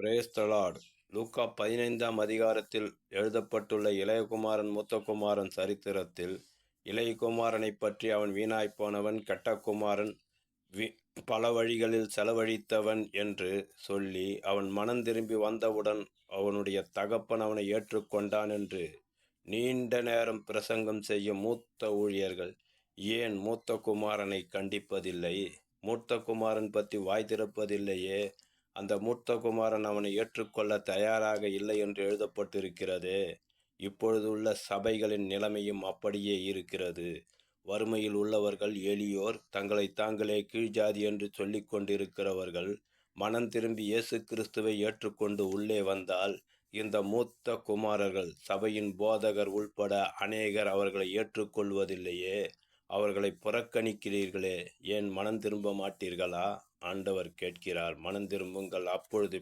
Brace த Lord. லூக்கா 15ஆம் அதிகாரத்தில் எழுதப்பட்டுள்ள இளையகுமாரன் மூத்தகுமாரன் சரித்திரத்தில் இளையகுமாரனைப் பற்றி அவன் வீணாய்ப்போனவன், கெட்ட குமாரன், பல வழிகளில் செலவழித்தவன் என்று சொல்லி அவன் மனம் திரும்பி வந்தவுடன் அவனுடைய தகப்பன் அவனை ஏற்றுக்கொண்டான் என்று நீண்ட நேரம் பிரசங்கம் செய்யும் மூத்த ஊழியர்கள் ஏன் மூத்த குமாரனை கண்டிப்பதில்லை? மூத்த குமாரன் பற்றி வாய் திறப்பதில்லையே? அந்த மூத்த குமாரன் அவனை ஏற்றுக்கொள்ள தயாராக இல்லை என்று எழுதப்பட்டிருக்கிறது. இப்பொழுது உள்ள சபைகளின் நிலைமையும் அப்படியே இருக்கிறது. வறுமையில் உள்ளவர்கள், எளியோர், தங்களை தாங்களே கீழ்ஜாதி என்று சொல்லிக் கொண்டிருக்கிறவர்கள் மனம் திரும்பி இயேசு கிறிஸ்துவை ஏற்றுக்கொண்டு உள்ளே வந்தால், இந்த மூத்த குமாரர்கள், சபையின் போதகர் உள்பட அநேகர் அவர்களை ஏற்றுக்கொள்வதில்லையே. அவர்களை புறக்கணிக்கிறீர்களே, ஏன் மனம் திரும்ப மாட்டீர்களா? ஆண்டவர் கேட்கிறார். மனம் திரும்புங்கள், அப்பொழுது